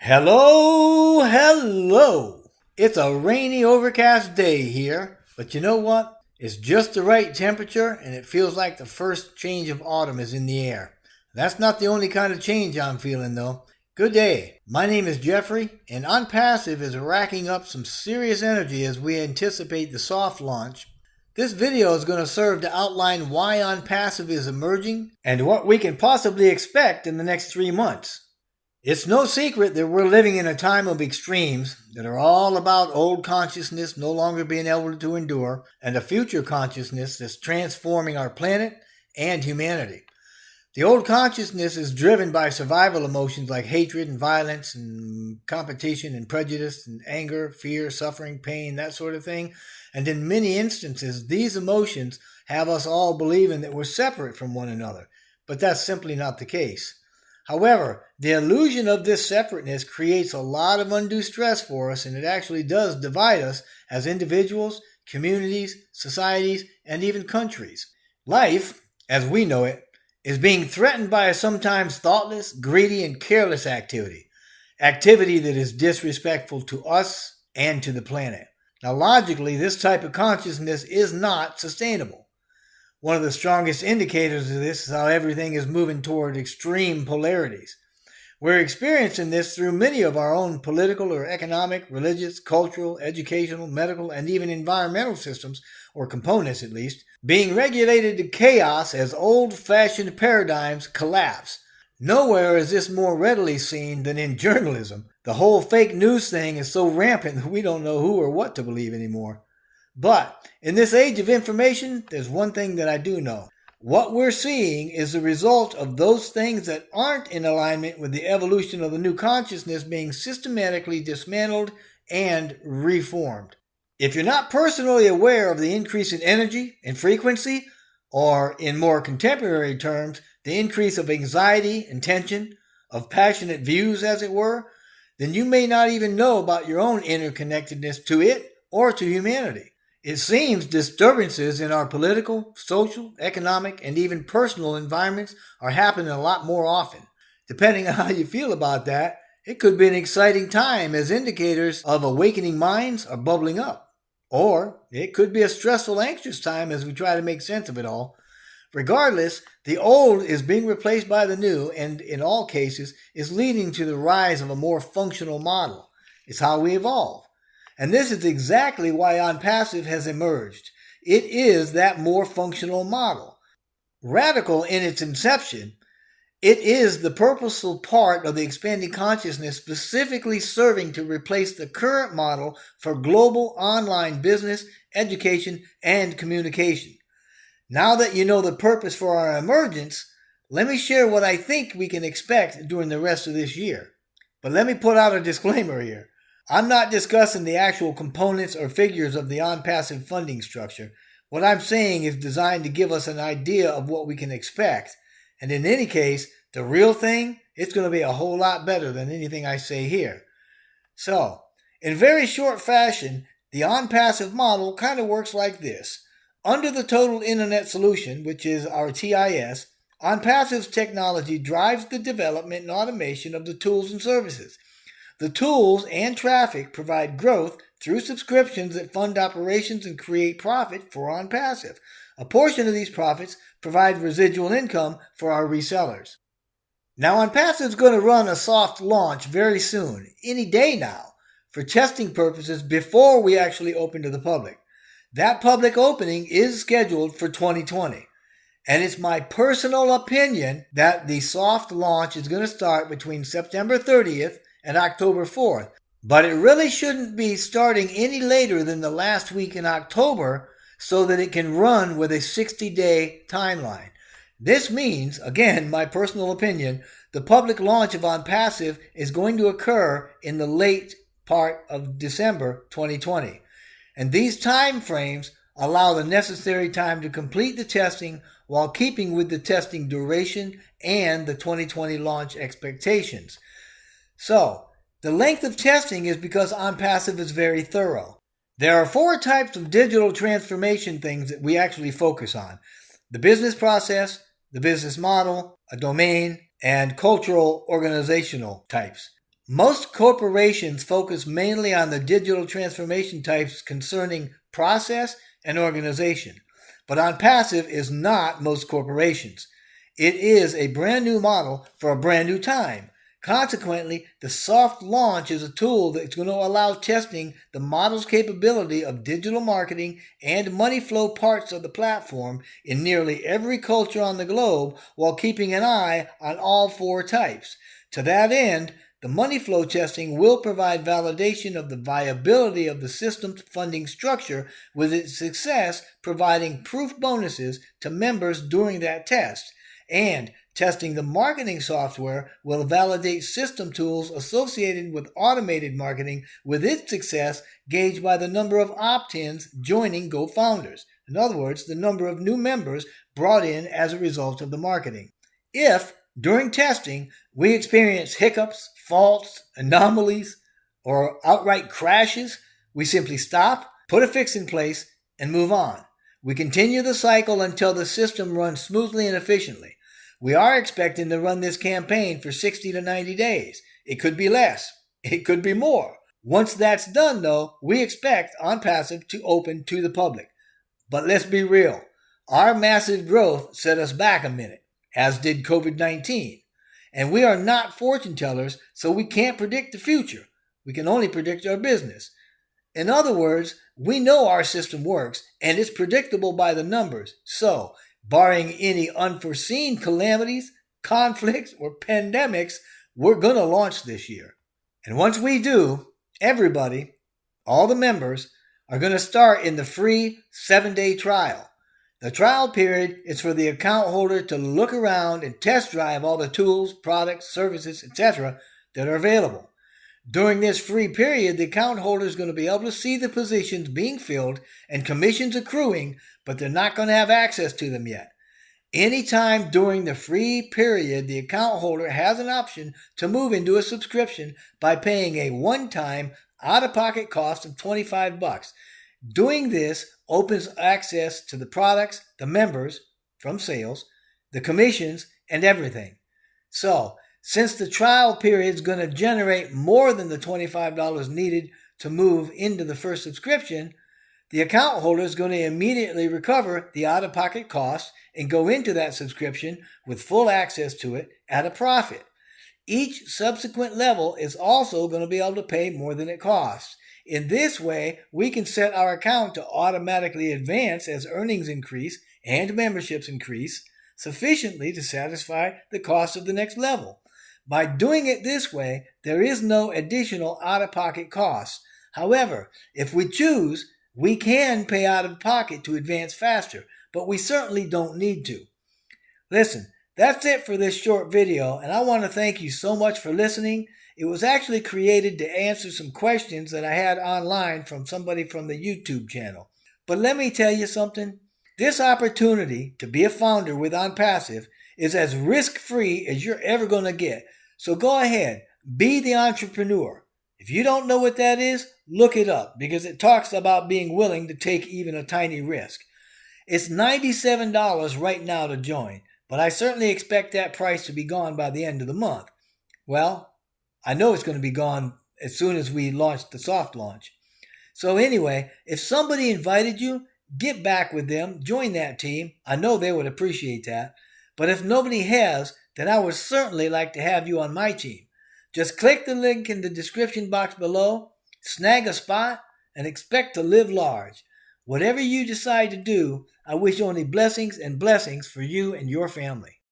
Hello, hello. It's a rainy, overcast day here, but you know what? It's just the right temperature and it feels like the first change of autumn is in the air. That's not the only kind of change I'm feeling though. Good day. My name is Jeffrey, and Onpassive is racking up some serious energy as we anticipate the soft launch. This video is going to serve to outline why Onpassive is emerging and what we can possibly expect in the next 3 months. It's no secret that we're living in a time of extremes that are all about old consciousness no longer being able to endure and a future consciousness that's transforming our planet and humanity. The old consciousness is driven by survival emotions like hatred and violence and competition and prejudice and anger, fear, suffering, pain, that sort of thing. And in many instances, these emotions have us all believing that we're separate from one another. But that's simply not the case. However, the illusion of this separateness creates a lot of undue stress for us, and it actually does divide us as individuals, communities, societies, and even countries. Life, as we know it, is being threatened by a sometimes thoughtless, greedy, and careless activity that is disrespectful to us and to the planet. Now, logically, this type of consciousness is not sustainable. One of the strongest indicators of this is how everything is moving toward extreme polarities. We're experiencing this through many of our own political or economic, religious, cultural, educational, medical, and even environmental systems, or components at least, being regulated to chaos as old-fashioned paradigms collapse. Nowhere is this more readily seen than in journalism. The whole fake news thing is so rampant that we don't know who or what to believe anymore. But in this age of information, there's one thing that I do know. What we're seeing is the result of those things that aren't in alignment with the evolution of the new consciousness being systematically dismantled and reformed. If you're not personally aware of the increase in energy and frequency, or in more contemporary terms, the increase of anxiety and tension, of passionate views as it were, then you may not even know about your own interconnectedness to it or to humanity. It seems disturbances in our political, social, economic, and even personal environments are happening a lot more often. Depending on how you feel about that, it could be an exciting time as indicators of awakening minds are bubbling up. Or it could be a stressful, anxious time as we try to make sense of it all. Regardless, the old is being replaced by the new, and in all cases is leading to the rise of a more functional model. It's how we evolve. And this is exactly why Onpassive has emerged. It is that more functional model. Radical in its inception, it is the purposeful part of the expanding consciousness specifically serving to replace the current model for global online business, education, and communication. Now that you know the purpose for our emergence, let me share what I think we can expect during the rest of this year. But let me put out a disclaimer here. I'm not discussing the actual components or figures of the Onpassive funding structure. What I'm saying is designed to give us an idea of what we can expect. And in any case, the real thing, it's going to be a whole lot better than anything I say here. So, in very short fashion, the Onpassive model kind of works like this. Under the Total Internet Solution, which is our TIS, Onpassive's technology drives the development and automation of the tools and services. The tools and traffic provide growth through subscriptions that fund operations and create profit for Onpassive. A portion of these profits provide residual income for our resellers. Now, Onpassive is going to run a soft launch very soon, any day now, for testing purposes before we actually open to the public. That public opening is scheduled for 2020. And it's my personal opinion that the soft launch is going to start between September 30th and October 4th. But it really shouldn't be starting any later than the last week in October so that it can run with a 60-day timeline. This means, again, my personal opinion, the public launch of Onpassive is going to occur in the late part of December 2020. And these time frames allow the necessary time to complete the testing while keeping with the testing duration and the 2020 launch expectations. So, the length of testing is because Onpassive is very thorough. There are 4 types of digital transformation things that we actually focus on. The business process, the business model, a domain, and cultural organizational types. Most corporations focus mainly on the digital transformation types concerning process and organization. But Onpassive is not most corporations. It is a brand new model for a brand new time. Consequently, the soft launch is a tool that's going to allow testing the model's capability of digital marketing and money flow parts of the platform in nearly every culture on the globe while keeping an eye on all four types. To that end, the money flow testing will provide validation of the viability of the system's funding structure, with its success providing proof bonuses to members during that test. And testing the marketing software will validate system tools associated with automated marketing, with its success gauged by the number of opt-ins joining GoFounders. In other words, the number of new members brought in as a result of the marketing. If, during testing, we experience hiccups, faults, anomalies, or outright crashes, we simply stop, put a fix in place, and move on. We continue the cycle until the system runs smoothly and efficiently. We are expecting to run this campaign for 60 to 90 days. It could be less. It could be more. Once that's done, though, we expect Onpassive to open to the public. But let's be real. Our massive growth set us back a minute, as did COVID-19. And we are not fortune tellers, so we can't predict the future. We can only predict our business. In other words, we know our system works, and it's predictable by the numbers. So, barring any unforeseen calamities, conflicts, or pandemics, we're going to launch this year. And once we do, everybody, all the members, are going to start in the free 7-day trial. The trial period is for the account holder to look around and test drive all the tools, products, services, etc. that are available. During this free period, the account holder is going to be able to see the positions being filled and commissions accruing, but they're not going to have access to them yet. Anytime during the free period, the account holder has an option to move into a subscription by paying a one-time out-of-pocket cost of $25. Doing this opens access to the products, the members from sales, the commissions, and everything. So, since the trial period is going to generate more than the $25 needed to move into the first subscription, the account holder is going to immediately recover the out-of-pocket costs and go into that subscription with full access to it at a profit. Each subsequent level is also going to be able to pay more than it costs. In this way, we can set our account to automatically advance as earnings increase and memberships increase sufficiently to satisfy the cost of the next level. By doing it this way, there is no additional out-of-pocket costs. However, if we choose, we can pay out of pocket to advance faster, but we certainly don't need to. Listen, that's it for this short video, and I want to thank you so much for listening. It was actually created to answer some questions that I had online from somebody from the YouTube channel. But let me tell you something. This opportunity to be a founder with Onpassive is as risk-free as you're ever going to get. So go ahead, be the entrepreneur. If you don't know what that is, look it up, because it talks about being willing to take even a tiny risk. It's $97 right now to join, but I certainly expect that price to be gone by the end of the month. Well, I know it's going to be gone as soon as we launch the soft launch. So anyway, if somebody invited you, get back with them, join that team. I know they would appreciate that. But if nobody has, then I would certainly like to have you on my team. Just click the link in the description box below, snag a spot, and expect to live large. Whatever you decide to do, I wish only blessings and blessings for you and your family.